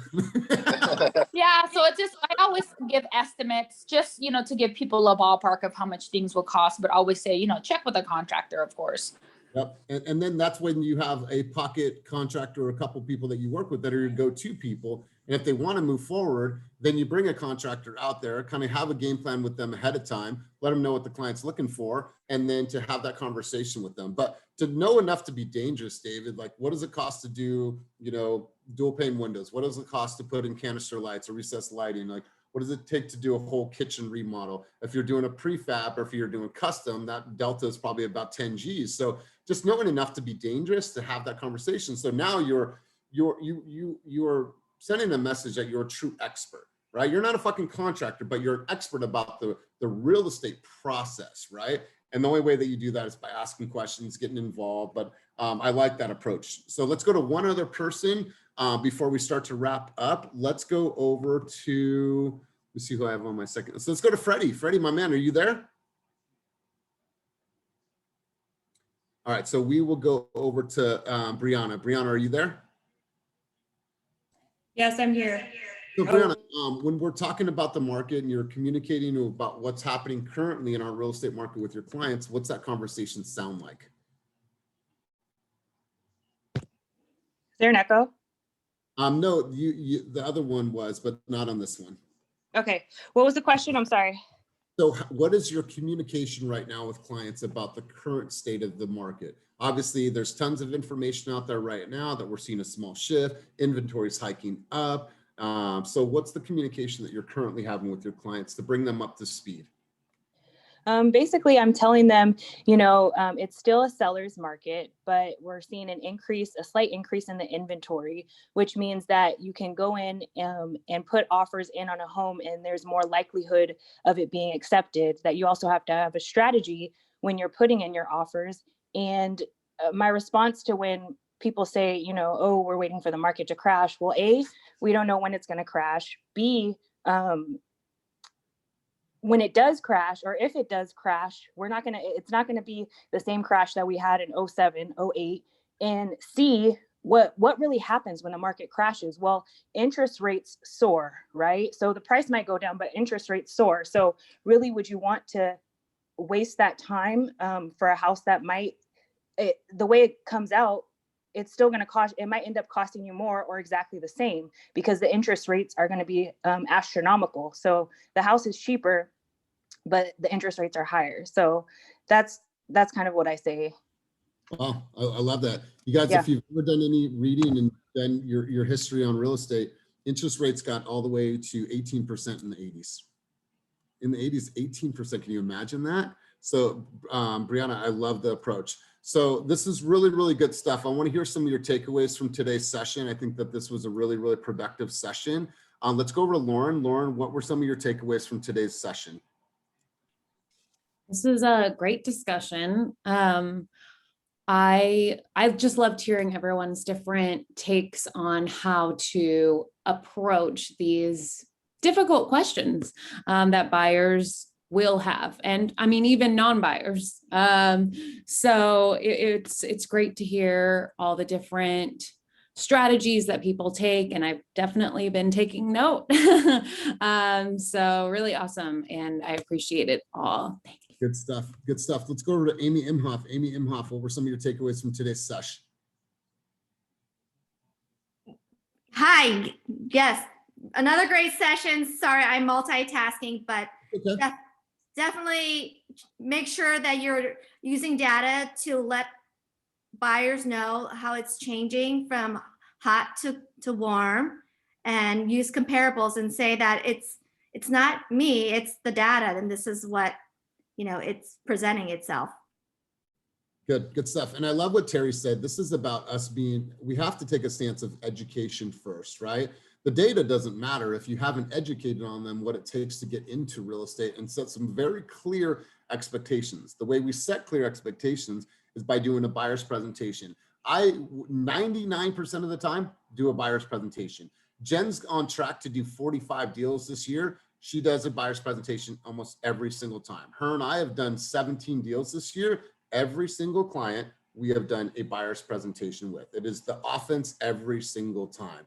yeah, so it's just, I always give estimates just, to give people a ballpark of how much things will cost, but always say, check with a contractor, of course. Yep. And then that's when you have a pocket contractor or a couple people that you work with that are your go-to people. And if they want to move forward, then you bring a contractor out there, kind of have a game plan with them ahead of time, let them know what the client's looking for, and then to have that conversation with them. But to know enough to be dangerous, David, like what does it cost to do, dual pane windows? What does it cost to put in canister lights or recessed lighting? Like, what does it take to do a whole kitchen remodel? If you're doing a prefab or if you're doing custom, that delta is probably about 10 G's. So just knowing enough to be dangerous to have that conversation. So now you're sending a message that you're a true expert, right? You're not a fucking contractor, but you're an expert about the real estate process, right? And the only way that you do that is by asking questions, getting involved. But I like that approach. So let's go to one other person before we start to wrap up. Let's go over to, let's see who I have on my second. So let's go to Freddie. Freddie, my man, are you there? All right, so we will go over to Brianna. Brianna, are you there? Yes, I'm here. So Brianna, when we're talking about the market and you're communicating about what's happening currently in our real estate market with your clients, what's that conversation sound like? Is there an echo? No, the other one was, but not on this one. Okay, what was the question? I'm sorry. So what is your communication right now with clients about the current state of the market? Obviously, there's tons of information out there right now that we're seeing a small shift, inventory is hiking up. So what's the communication that you're currently having with your clients to bring them up to speed? Basically, I'm telling them, it's still a seller's market, but we're seeing a slight increase in the inventory, which means that you can go in and put offers in on a home and there's more likelihood of it being accepted. That you also have to have a strategy when you're putting in your offers. And my response to when people say, oh, we're waiting for the market to crash. Well, A, we don't know when it's going to crash. B, when it does crash, or if it does crash, it's not going to be the same crash that we had in 07, 08. And C, what really happens when the market crashes? Well, interest rates soar, right? So the price might go down, but interest rates soar. So really, would you want to waste that time for a house that the way it comes out, it's still going to cost, it might end up costing you more or exactly the same because the interest rates are going to be astronomical. So the house is cheaper, but the interest rates are higher. So that's kind of what I say. Wow, I love that. You guys, Yeah. If you've ever done any reading and done your history on real estate, interest rates got all the way to 18% in the 80s. In the 80s, 18%, can you imagine that? So Brianna, I love the approach. So this is really, really good stuff. I want to hear some of your takeaways from today's session. I think that this was a really, really productive session. Let's go over to Lauren. Lauren, what were some of your takeaways from today's session? This is a great discussion. I've just loved hearing everyone's different takes on how to approach these difficult questions that buyers will have, and I mean even non-buyers. So it's great to hear all the different strategies that people take, and I've definitely been taking note. So really awesome, and I appreciate it all. Thank you. Good stuff. Good stuff. Let's go over to Amy Imhoff. Amy Imhoff, what were some of your takeaways from today's session? Hi, yes, another great session. Sorry, I'm multitasking, but Okay. definitely make sure that you're using data to let buyers know how it's changing from hot to warm, and use comparables and say that it's not me, it's the data, and this is what, it's presenting itself. Good stuff. And I love what Terry said. This is about us we have to take a stance of education first, right? The data doesn't matter if you haven't educated on them what it takes to get into real estate and set some very clear expectations. The way we set clear expectations is by doing a buyer's presentation. I 99% of the time do a buyer's presentation. Jen's on track to do 45 deals this year. She does a buyer's presentation almost every single time. Her and I have done 17 deals this year. Every single client we have done a buyer's presentation with. It is the offense every single time.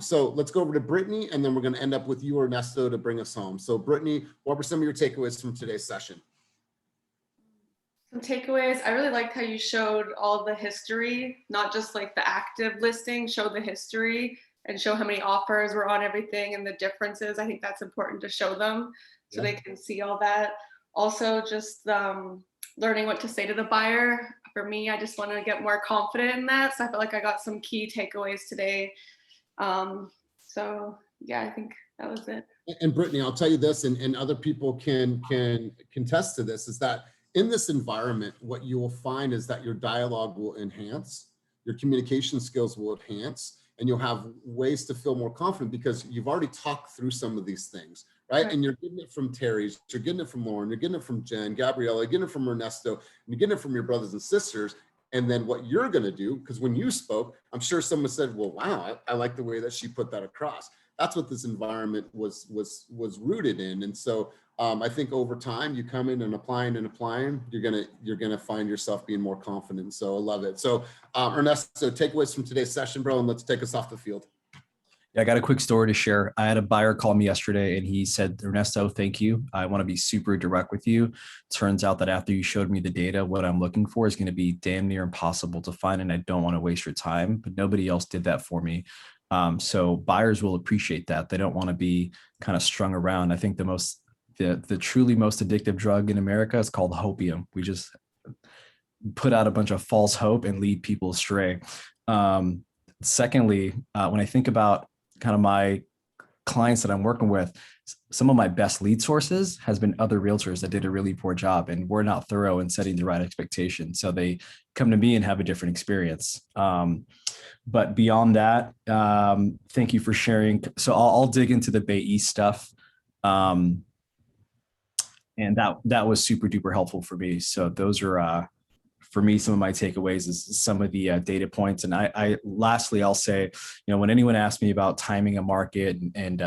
So let's go over to Brittany, and then we're going to end up with you, Ernesto, to bring us home. So Brittany, what were some of your takeaways from today's session? Some takeaways. I really liked how you showed all the history, not just like the active listing, show the history and show how many offers were on everything and the differences. I think that's important to show them so they can see all that. Also, just learning what to say to the buyer. For me, I just want to get more confident in that. So I felt like I got some key takeaways today. So yeah, I think that was it. And Brittany, I'll tell you this, and other people can contest to this, is that in this environment, what you will find is that your dialogue will enhance, your communication skills will enhance, and you'll have ways to feel more confident because you've already talked through some of these things, right? And you're getting it from Terry, you're getting it from Lauren, you're getting it from Jen, Gabriella, you're getting it from Ernesto, and you're getting it from your brothers and sisters. And then what you're going to do, because when you spoke, I'm sure someone said, well, wow, I like the way that she put that across. That's what this environment was rooted in. And so I think over time, you come in and applying, you're gonna find yourself being more confident. So I love it. So Ernesto, takeaways from today's session, bro, and let's take us off the field. Yeah, I got a quick story to share. I had a buyer call me yesterday and he said, Ernesto, thank you. I want to be super direct with you. Turns out that after you showed me the data, what I'm looking for is going to be damn near impossible to find. And I don't want to waste your time, but nobody else did that for me. So buyers will appreciate that. They don't want to be kind of strung around. I think the truly most addictive drug in America is called hopium. We just put out a bunch of false hope and lead people astray. Secondly, when I think about kind of my clients that I'm working with, some of my best lead sources has been other realtors that did a really poor job and were not thorough in setting the right expectation. So they come to me and have a different experience. But beyond that, thank you for sharing. So I'll dig into the Bay East stuff. And that was super duper helpful for me. So those are, for me, some of my takeaways is some of the data points. And lastly, I'll say, when anyone asks me about timing a market and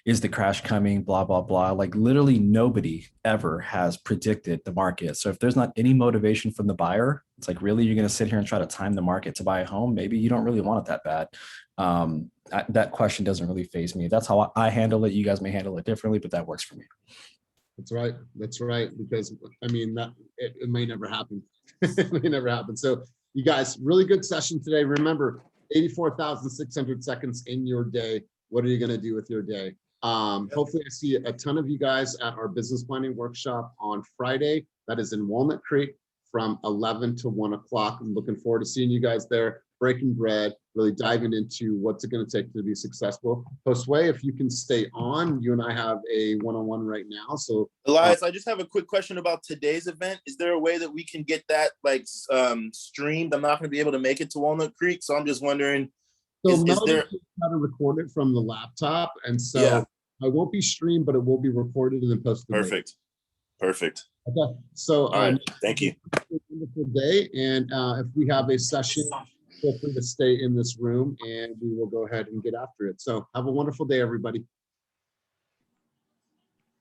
is the crash coming, blah, blah, blah, like literally nobody ever has predicted the market. So if there's not any motivation from the buyer, it's like, really, you're going to sit here and try to time the market to buy a home? Maybe you don't really want it that bad. That question doesn't really faze me. That's how I handle it. You guys may handle it differently, but that works for me. That's right. That's right. Because I mean, it may never happen. It may never happen. So you guys, really good session today. Remember, 84,600 seconds in your day. What are you going to do with your day? Hopefully I see a ton of you guys at our business planning workshop on Friday. That is in Walnut Creek from 11 to 1 o'clock. I'm looking forward to seeing you guys there, breaking bread, really diving into what's it going to take to be successful. Josue, if you can stay on, you and I have a one-on-one right now. So Elias, I just have a quick question about today's event. Is there a way that we can get that streamed? I'm not going to be able to make it to Walnut Creek, so I'm just wondering. So is there how to record it from the laptop, and so I won't be streamed, but it will be recorded and then posted. Perfect. Perfect. Okay. So all right. Thank you. Wonderful day, and if we have a session, feel free to stay in this room, and we will go ahead and get after it. So have a wonderful day, everybody.